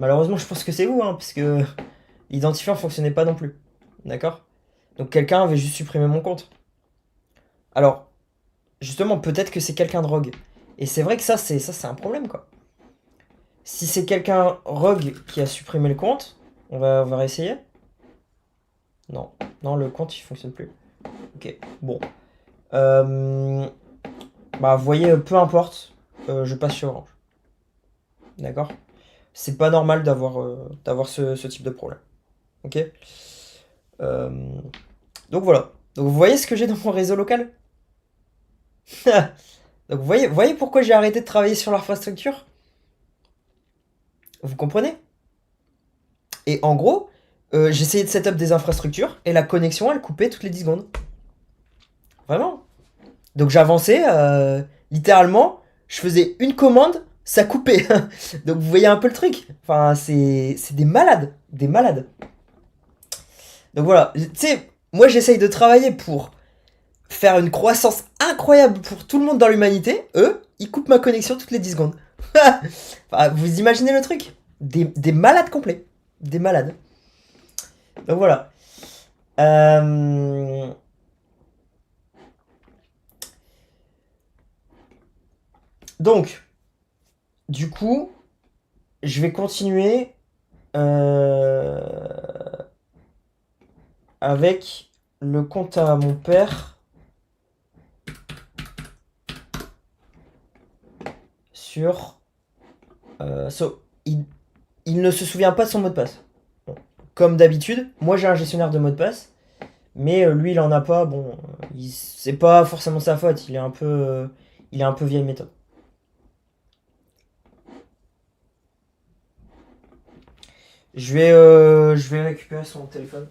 Malheureusement, je pense que c'est vous, hein, parce que l'identifiant fonctionnait pas non plus. D'accord? Donc quelqu'un avait juste supprimé mon compte. Alors, justement, peut-être que c'est quelqu'un de rogue. Et c'est vrai que ça c'est un problème, quoi. Si c'est quelqu'un rogue qui a supprimé le compte, on va réessayer. Non, non, le compte il fonctionne plus. Ok, bon. Euh, Bah, vous voyez, peu importe, je passe chez Orange. D'accord? C'est pas normal d'avoir ce type de problème. Ok? Euh, donc voilà. Donc vous voyez ce que j'ai dans mon réseau local? Donc vous voyez pourquoi j'ai arrêté de travailler sur l'infrastructure? Vous comprenez? Et en gros, j'essayais de setup des infrastructures et la connexion elle coupait toutes les 10 secondes. Vraiment. Donc j'avançais, littéralement, je faisais une commande, ça coupait. Donc vous voyez un peu le truc. Enfin, c'est des malades. Des malades. Donc voilà. Tu sais, moi j'essaye de travailler pour faire une croissance incroyable pour tout le monde dans l'humanité. Eux, ils coupent ma connexion toutes les 10 secondes. Enfin, vous imaginez le truc? Des malades complets. Des malades. Donc voilà. Euh, donc, du coup, je vais continuer avec le compte à mon père sur. Il ne se souvient pas de son mot de passe. Bon. Comme d'habitude, moi j'ai un gestionnaire de mot de passe, mais lui il en a pas. Bon, c'est pas forcément sa faute. Il est un peu vieille méthode. Je vais récupérer son téléphone.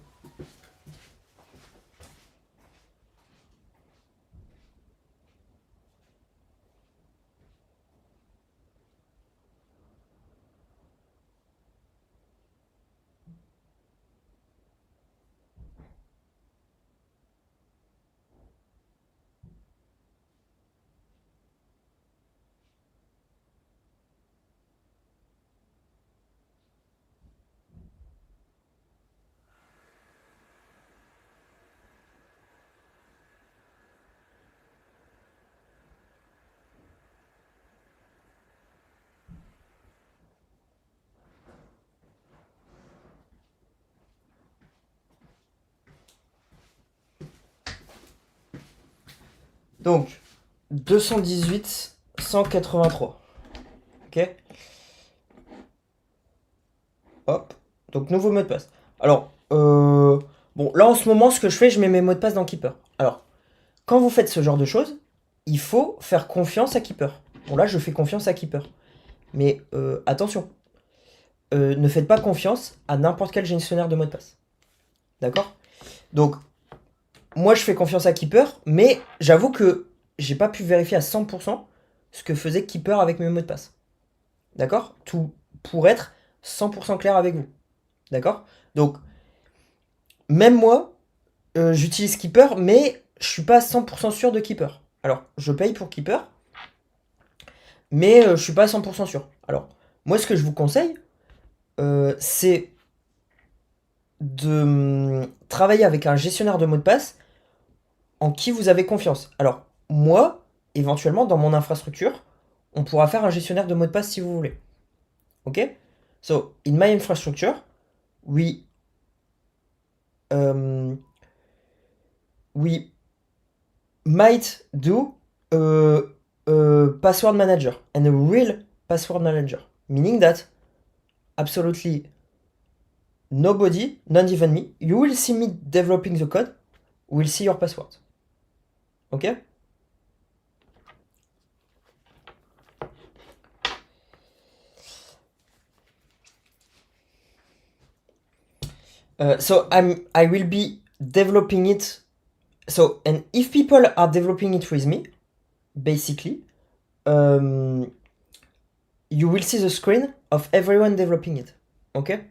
Donc, 218 183. Ok. Hop. Donc, nouveau mot de passe. Alors, bon, là en ce moment, ce que je fais, je mets mes mots de passe dans Keeper. Alors, quand vous faites ce genre de choses, il faut faire confiance à Keeper. Bon, là, je fais confiance à Keeper. Mais attention, ne faites pas confiance à n'importe quel gestionnaire de mot de passe. D'accord? Donc, moi, je fais confiance à Keeper, mais j'avoue que j'ai pas pu vérifier à 100% ce que faisait Keeper avec mes mots de passe. D'accord? Tout pour être 100% clair avec vous. D'accord? Donc, même moi, j'utilise Keeper, mais je suis pas 100% sûr de Keeper. Alors, je paye pour Keeper, mais je suis pas 100% sûr. Alors, moi, ce que je vous conseille, c'est de travailler avec un gestionnaire de mots de passe en qui vous avez confiance. Alors, moi, éventuellement, dans mon infrastructure, on pourra faire un gestionnaire de mots de passe si vous voulez. Ok? So, in my infrastructure, we, um, we might do a password manager and a real password manager. Meaning that absolutely nobody, not even me, you will see me developing the code, will see your password. Ok? I will be developing it. So, and if people are developing it with me, basically, um, you will see the screen of everyone developing it. Okay?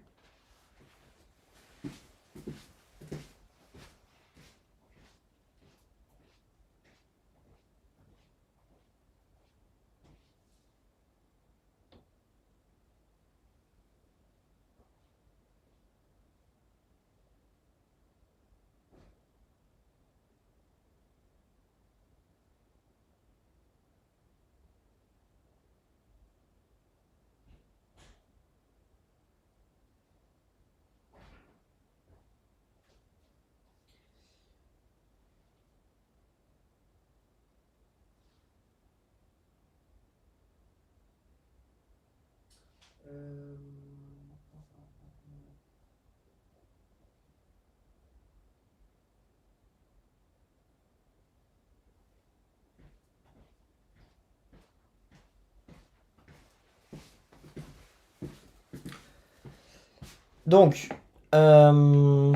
Donc, euh,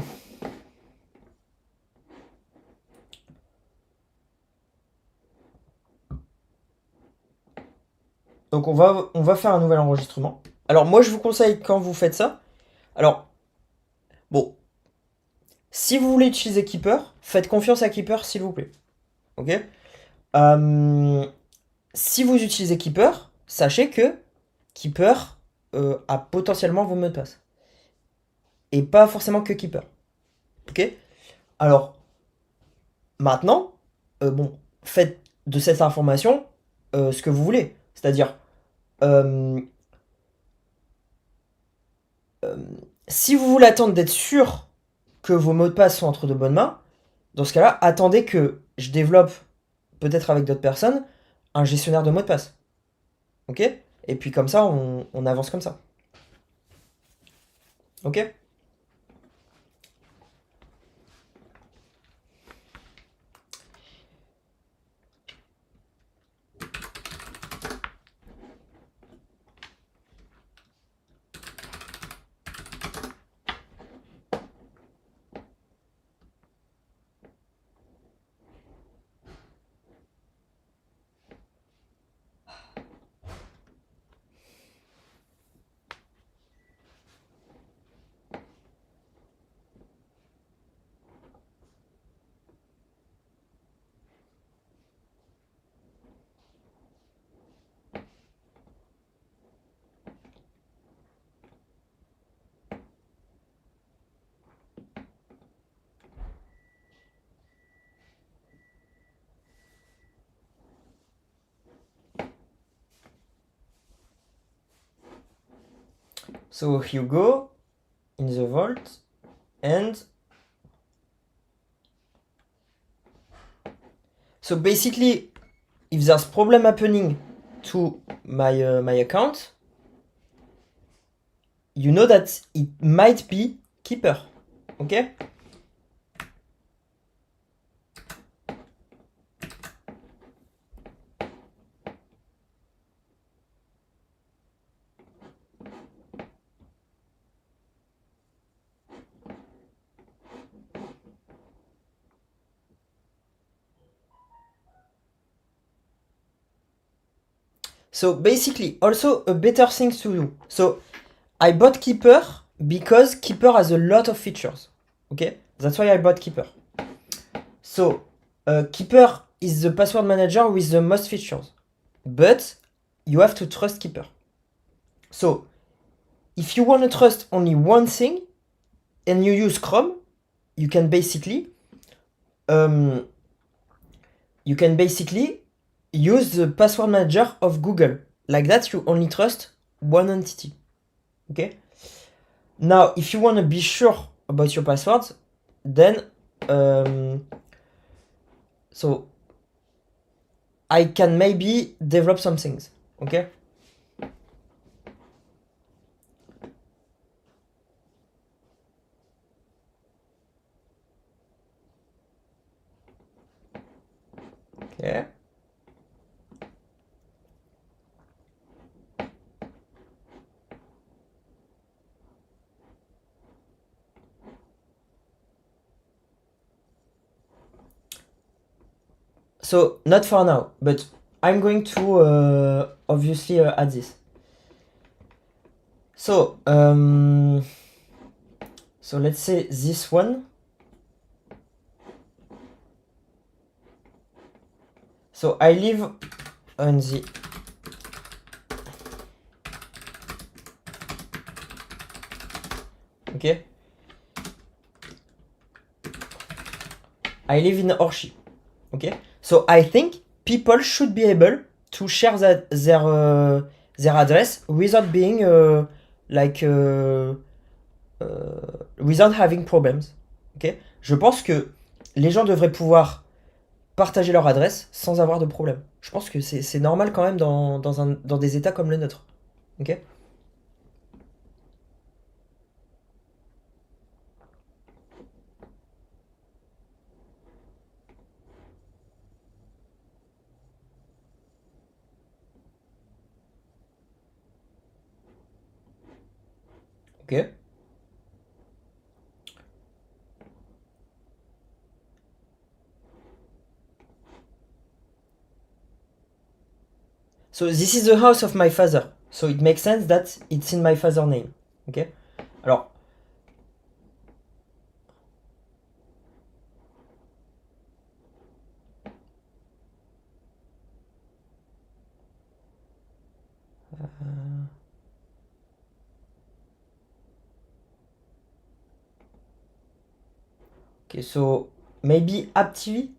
donc on va faire un nouvel enregistrement. Alors moi je vous conseille quand vous faites ça. Alors bon, si vous voulez utiliser Keeper, faites confiance à Keeper s'il vous plaît. Ok? Euh, Si vous utilisez Keeper, sachez que Keeper a potentiellement vos mots de passe. Et pas forcément que Keeper. Ok? Alors, maintenant, bon, faites de cette information ce que vous voulez. C'est-à-dire, euh, euh, si vous voulez attendre d'être sûr que vos mots de passe sont entre de bonnes mains, dans ce cas-là, attendez que je développe, peut-être avec d'autres personnes, un gestionnaire de mots de passe. Ok? Et puis comme ça, on avance comme ça. Ok? So you go in the vault and so basically if there's problem happening to my account, you know that it might be Keeper. Okay? So basically, also a better thing to do. So I bought Keeper because Keeper has a lot of features. Okay? That's why I bought Keeper. So Keeper is the password manager with the most features. But you have to trust Keeper. So if you want to trust only one thing and you use Chrome, you can basically um, use the password manager of Google. Like that, you only trust one entity. Okay? Now, if you want to be sure about your passwords, then so I can maybe develop some things. Okay? Okay. So not for now, but I'm going to obviously add this. So so let's say this one. So I live on the okay. I live in Orchi. Okay. So I think people should be able to share their address without being like without having problems. Ok. Je pense que les gens devraient pouvoir partager leur adresse sans avoir de problème. Je pense que c'est normal quand même dans des états comme le nôtre. Ok. Ok. So this is the house of my father. So it makes sense that it's in my father's name. Ok. Alors. Okay, so maybe App TV.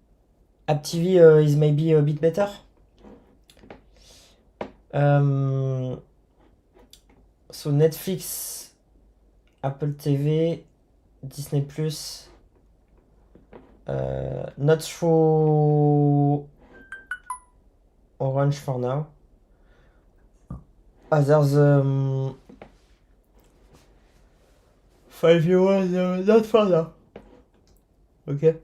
App TV is maybe a bit better. So Netflix, Apple TV, Disney Plus. Not through Orange for now. There's 5 euros, not for now. Ok.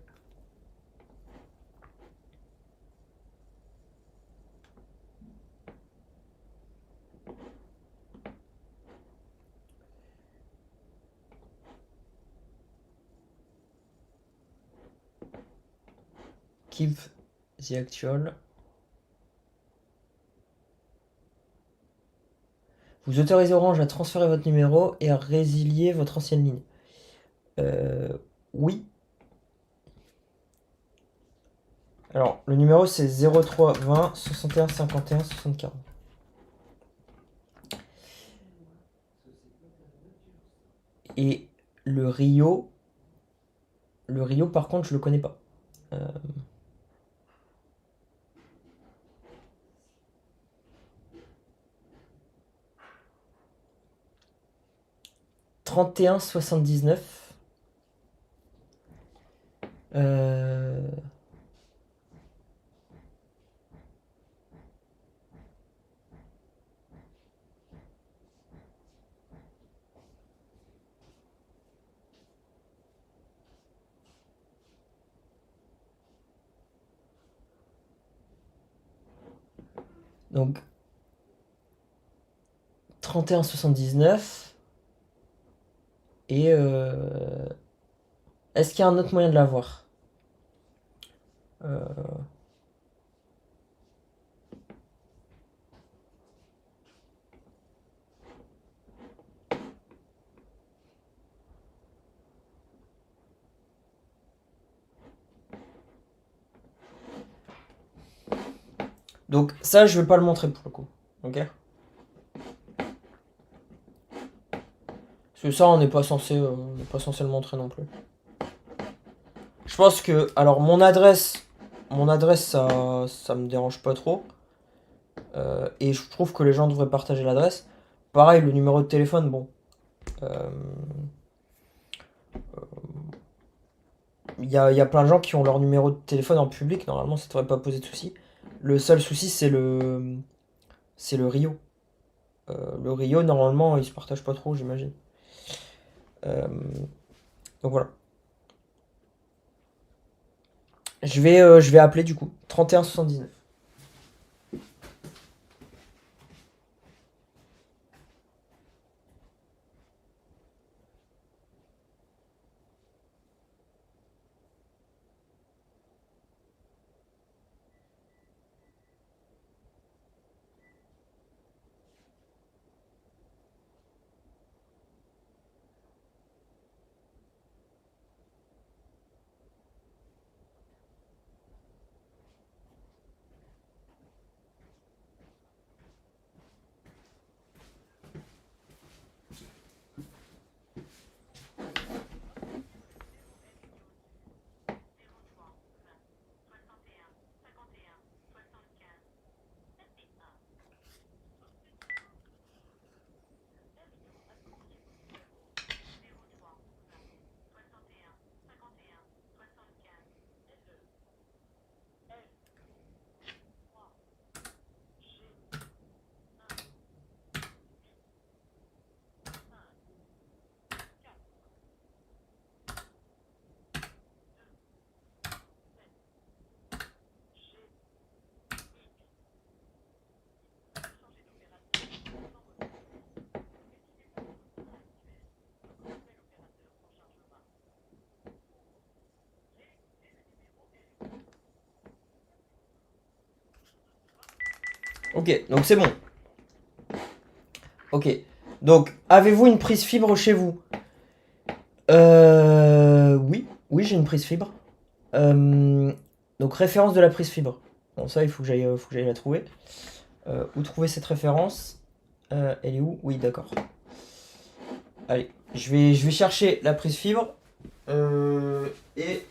Keep the actual. Vous autorisez Orange à transférer votre numéro et à résilier votre ancienne ligne. Oui. Alors, le numéro c'est 03 20 61 51 74. Et le Rio par contre, je le connais pas. 31 79. Donc 31 79. Et est-ce qu'il y a un autre moyen de l'avoir? Donc ça, je vais pas le montrer pour le coup. Ok. Parce que ça, on n'est pas censé le montrer non plus. Je pense que, alors mon adresse, ça me dérange pas trop. Et je trouve que les gens devraient partager l'adresse. Pareil, le numéro de téléphone, bon. Il y a plein de gens qui ont leur numéro de téléphone en public. Normalement, ça devrait pas poser de soucis. Le seul souci, c'est le Rio. Le Rio, normalement, il se partage pas trop, j'imagine. Donc voilà. Je vais appeler du coup. 31 79. Ok, donc c'est bon. Ok. Donc, avez-vous une prise fibre chez vous? Oui. Oui, j'ai une prise fibre. Euh, donc, référence de la prise fibre. Bon, ça, il faut que j'aille la trouver. Où trouver cette référence? Elle est où? Oui, d'accord. Allez, je vais chercher la prise fibre. Et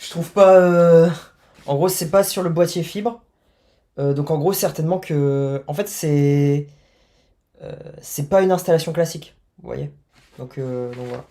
Je trouve pas. En gros, c'est pas sur le boîtier fibre. Donc en gros, certainement que. En fait, c'est pas une installation classique. Vous voyez. Donc voilà.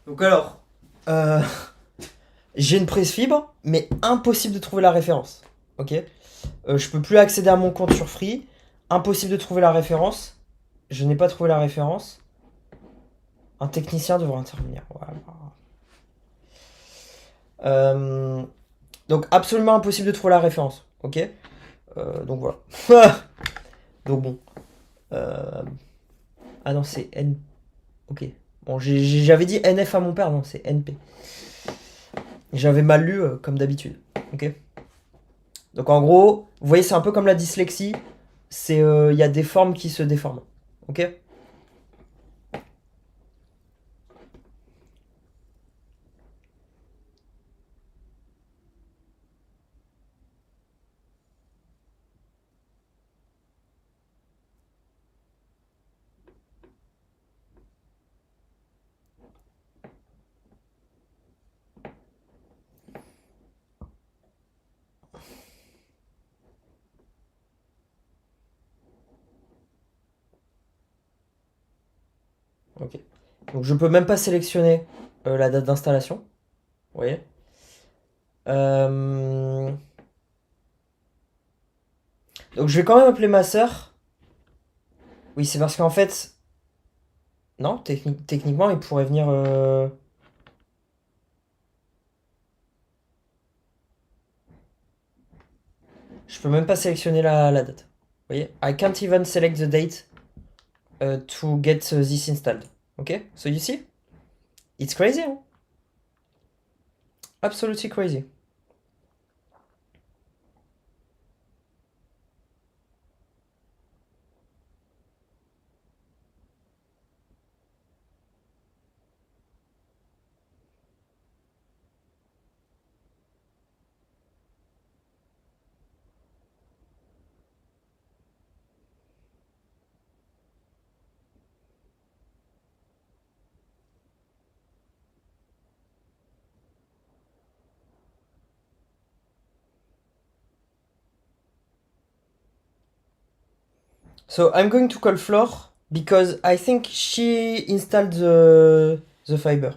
Donc alors, euh, j'ai une prise fibre, mais impossible de trouver la référence. Ok. Je peux plus accéder à mon compte sur Free. Impossible de trouver la référence. Je n'ai pas trouvé la référence. Un technicien devra intervenir. Voilà. Euh, donc absolument impossible de trouver la référence. Ok. Donc voilà. Donc bon. Euh, Ah non, c'est N. Ok. Bon, j'avais dit NF à mon père, non, c'est NP. J'avais mal lu comme d'habitude. Ok. Donc en gros, vous voyez, c'est un peu comme la dyslexie. Il y a des formes qui se déforment. Ok. Ok. Donc je peux même pas sélectionner la date d'installation. Vous voyez. Euh, Donc je vais quand même appeler ma sœur. Oui, c'est parce qu'en fait, non, techniquement, il pourrait venir. Je peux même pas sélectionner la date. Vous voyez? I can't even select the date to get this installed. Ok? So you see? It's crazy, hein? Absolutely crazy. So I'm going to call Flore because I think she installed the fiber.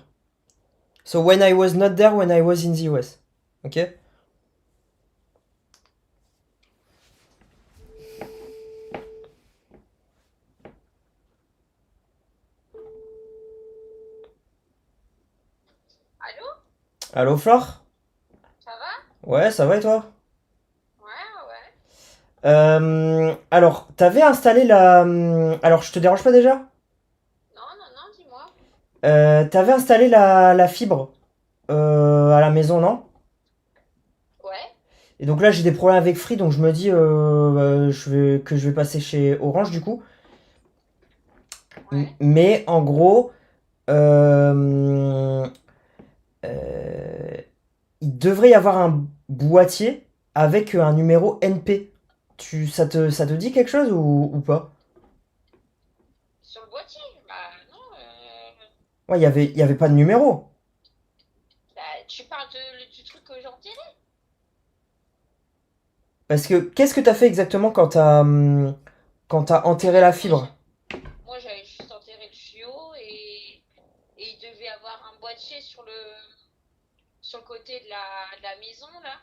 So when I was not there, when I was in the US. Ok? Allô? Allô, Flore? Ça va? Ouais, ça va et toi? Ouais, ouais. Alors, t'avais installé la. Alors, je te dérange pas déjà? Non, non, non, dis-moi. T'avais installé la fibre. à la maison, non? Ouais, Et donc là, j'ai des problèmes avec Free, donc je me dis que je vais passer chez Orange du coup. ouais. Mais en gros, euh, euh, il devrait y avoir un boîtier avec un numéro NP. Ça te dit quelque chose ou pas? Sur le boîtier? Bah non. Ouais, il y avait pas de numéro. Bah, tu parles du truc que j'en dirais. Parce que qu'est-ce que t'as fait exactement quand t'as enterré la Moi, fibre? moi, j'avais juste enterré le tuyau et il devait avoir un boîtier sur le côté de la maison là.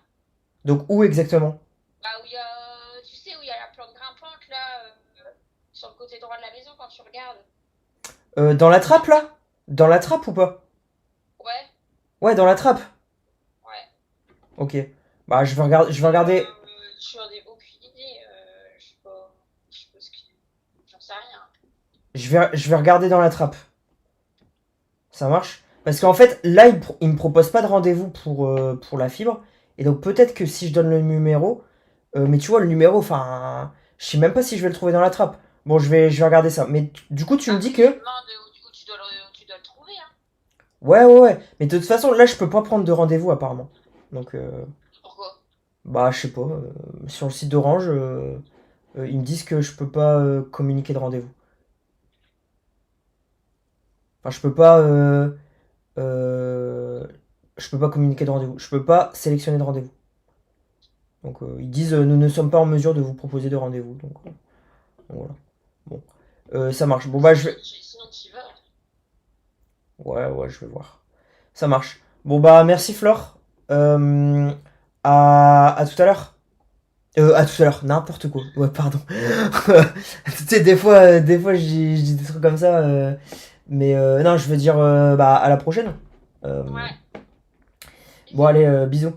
Donc où exactement? Bah, où il y a, tu sais, où il y a la plante grimpante là, sur le côté droit de la maison quand tu regardes. Dans la trappe là? Dans la trappe ou pas? Ouais, Ouais, dans la trappe. ouais. Ok. Bah je vais Mais regarder. j'en ai aucune idée. Je sais pas ce que. J'en sais rien. Je vais regarder dans la trappe. Ça marche? Parce qu'en fait, là, il me propose pas de rendez-vous pour la fibre. Et donc peut-être que si je donne le numéro, mais tu vois, le numéro, enfin, je sais même pas si je vais le trouver dans la trappe. Bon, je vais regarder ça. Mais du coup, tu me Ah, dis mais tu que... demandes où où tu dois le trouver, hein. Ouais, ouais, ouais. Mais de toute façon, là, je peux pas prendre de rendez-vous apparemment. Donc, Pourquoi? bah, je sais pas. Sur le site d'Orange, ils me disent que je peux pas communiquer de rendez-vous. Enfin, euh, je peux pas communiquer de rendez-vous. Je peux pas sélectionner de rendez-vous. Donc ils disent nous ne sommes pas en mesure de vous proposer de rendez-vous. Donc, voilà. Bon. Ça marche. Bon bah je vais. Sinon, tu y vas. Ouais, ouais, je vais voir. Ça marche. Bon bah merci Flore. Euh, à tout à l'heure. À tout à l'heure, n'importe quoi. Ouais, pardon. Tu sais, des fois je dis des trucs comme ça. Mais non, je veux dire bah, à la prochaine. Euh, Ouais. bon, Bisous. allez, bisous.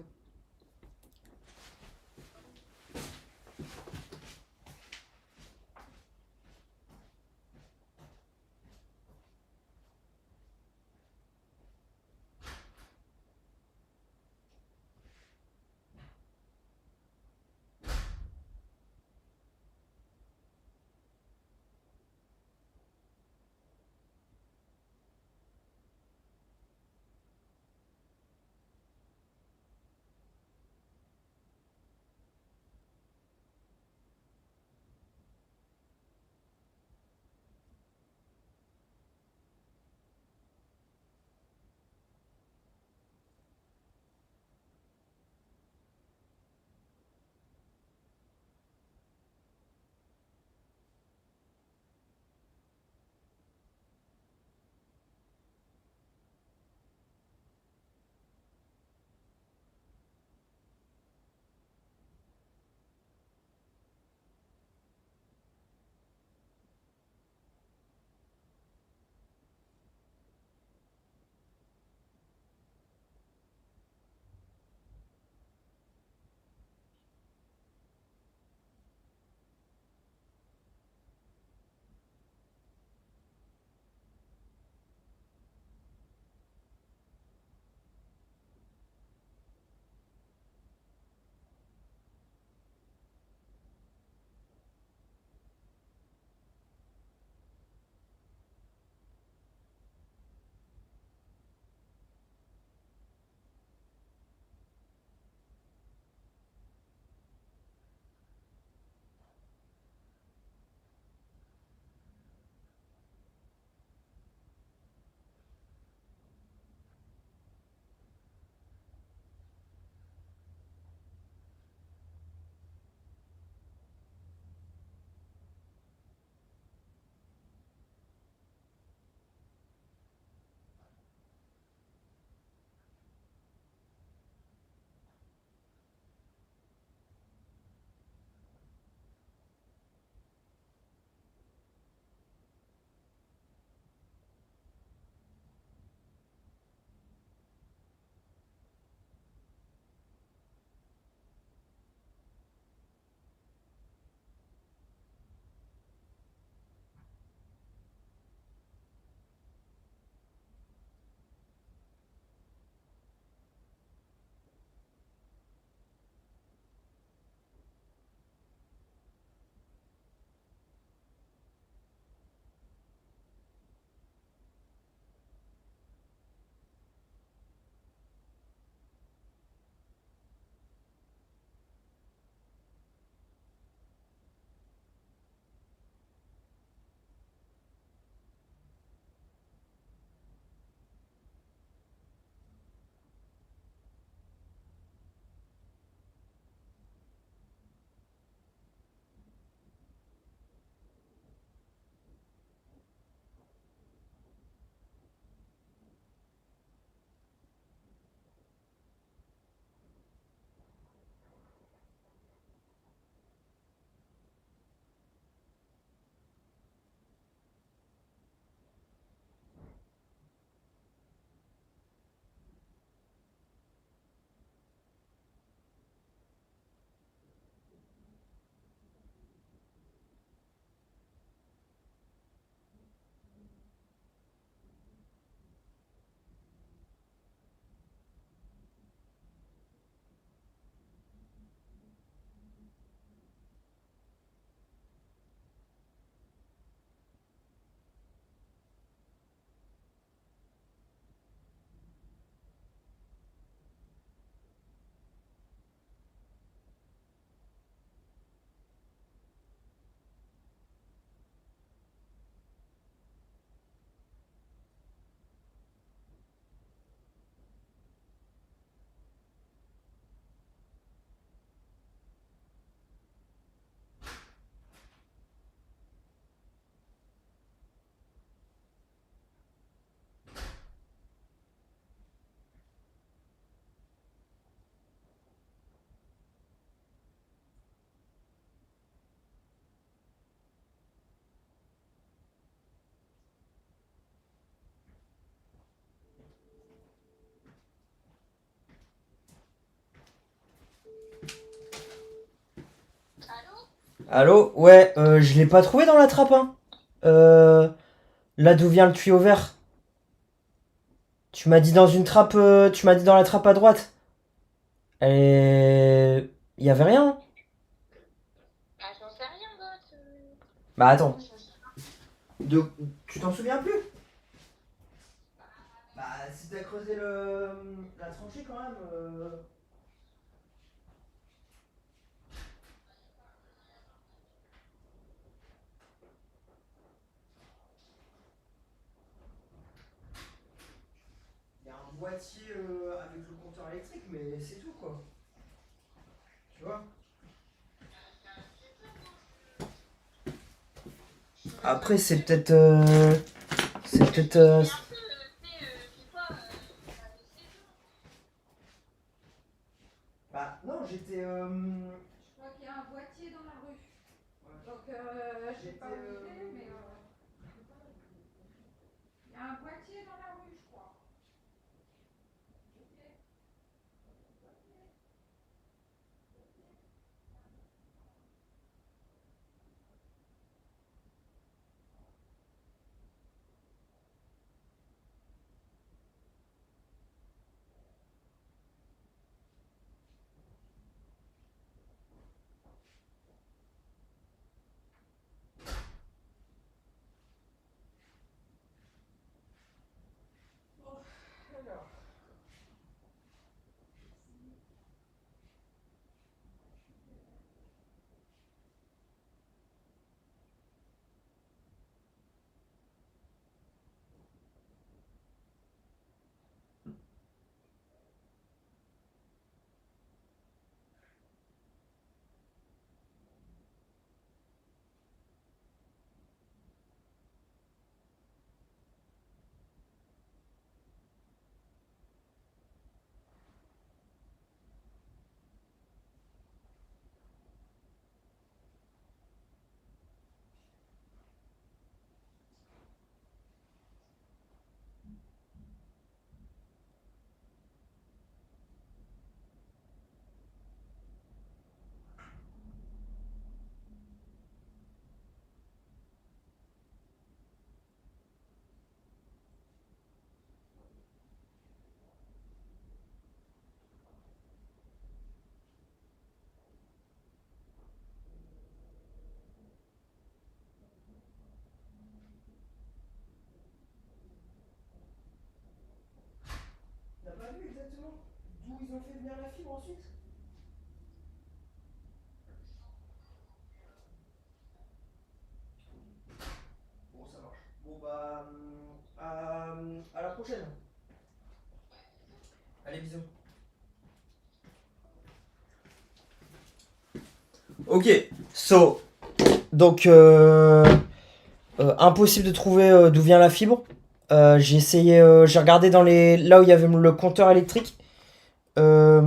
Allô? Ouais, je l'ai pas trouvé dans la trappe, hein. Euh, Là d'où vient le tuyau vert. Tu m'as dit dans une trappe, tu m'as dit dans la trappe à droite. Et... Y avait rien. Bah, j'en sais rien d'autre. Bah attends. J'en sais pas. De... Tu t'en souviens plus? Bah si t'as creusé la tranchée quand même. Y a un boîtier avec le compteur électrique, mais c'est tout quoi. Tu vois? Après c'est peut-être... c'est Je peut-être... me souviens plus, tu sais, c'est quoi, j'avais 16 ans. Bah non, j'étais... Je crois qu'il y a un boîtier dans la rue. Ouais. Donc, je sais pas où il est, mais il y a un boîtier dans la rue, je crois. Alors, T'as pas vu exactement d'où ils ont fait venir la fibre ensuite? Bon, ça marche. Bon, bah. À la prochaine. Allez, bisous. Ok, so. Donc, impossible de trouver d'où vient la fibre. J'ai essayé, j'ai regardé dans les. Là où il y avait le compteur électrique. Là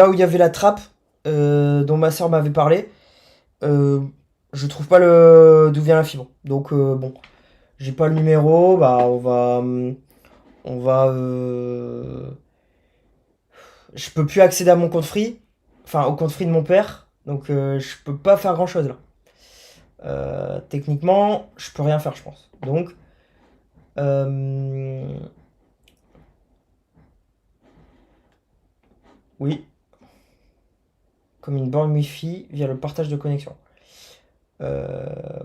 où il y avait la trappe dont ma soeur m'avait parlé. Euh, je trouve pas d'où vient la fibre. Donc, bon. J'ai pas le numéro, bah on va je peux plus accéder à mon compte free, enfin au compte free de mon père, donc je peux pas faire grand chose là. Techniquement, je peux rien faire, je pense. Donc euh, oui, comme une borne Wi-Fi via le partage de connexion. Euh,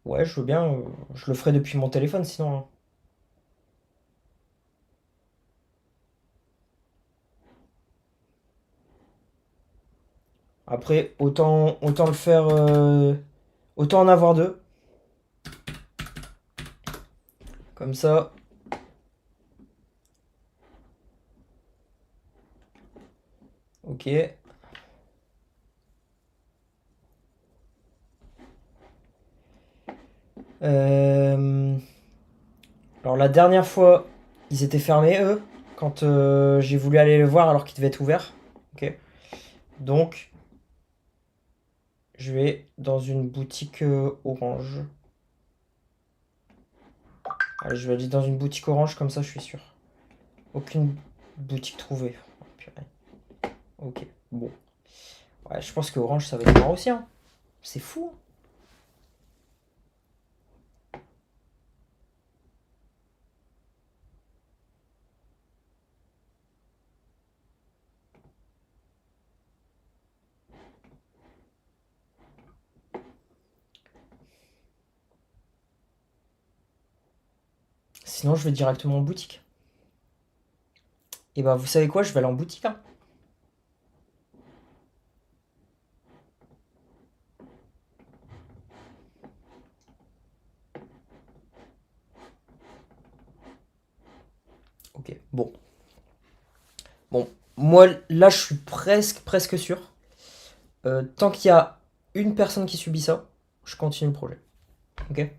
ouais, je veux bien, je le ferai depuis mon téléphone sinon, hein. Après, autant le faire, autant en avoir deux. Comme ça, ok. Euh, Alors la dernière fois, ils étaient fermés, eux, quand j'ai voulu aller le voir alors qu'ils devaient être ouverts. Ok. Donc, je vais dans une boutique orange. Allez, je vais aller dans une boutique orange, comme ça je suis sûr. Aucune boutique trouvée. Oh, purée. Ok, bon. Ouais, je pense que Orange, ça va être mort aussi. Hein. C'est fou. Hein. Sinon, je vais directement en boutique. Et bah, vous savez quoi, je vais aller en boutique. Hein. Ok, bon. Bon, moi, là, je suis presque sûr. Tant qu'il y a une personne qui subit ça, je continue le projet. Ok?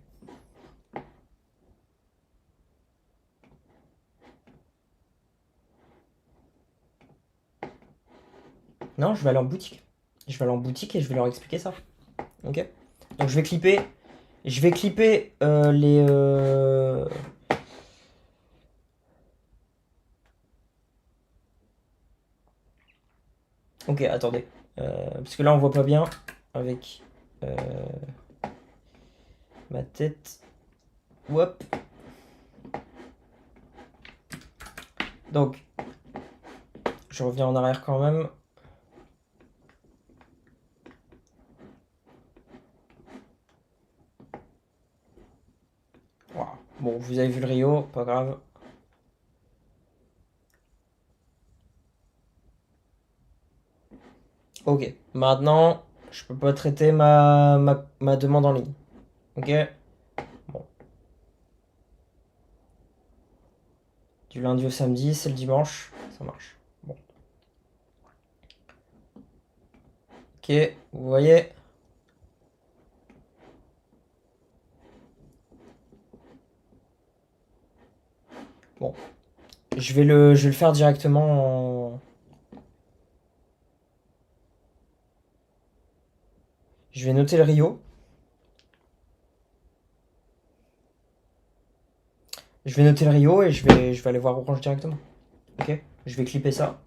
Non, je vais aller en boutique. Je vais aller en boutique et je vais leur expliquer ça. Ok? Donc je vais clipper. Je vais clipper les. Ok, attendez. Parce que là on voit pas bien avec ma tête. Hop. Donc, je reviens en arrière quand même. Voilà. Bon, vous avez vu le Rio, pas grave. Ok, maintenant, je peux pas traiter ma demande en ligne. Ok? Bon. Du lundi au samedi, c'est le dimanche, ça marche. Bon. Ok, vous voyez? Bon. Je vais le faire directement en... Je vais noter le Rio. Je vais noter le Rio et je vais aller voir Orange directement. Ok? Je vais clipper ça.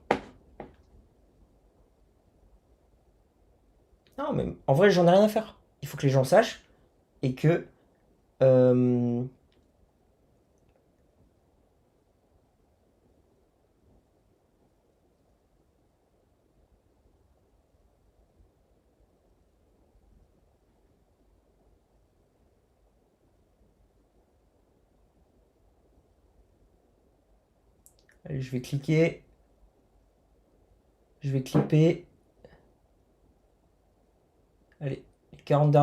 Non, mais en vrai, j'en ai rien à faire. Il faut que les gens sachent et que... euh, allez, je vais cliquer. Je vais clipper. Allez, 40 dernières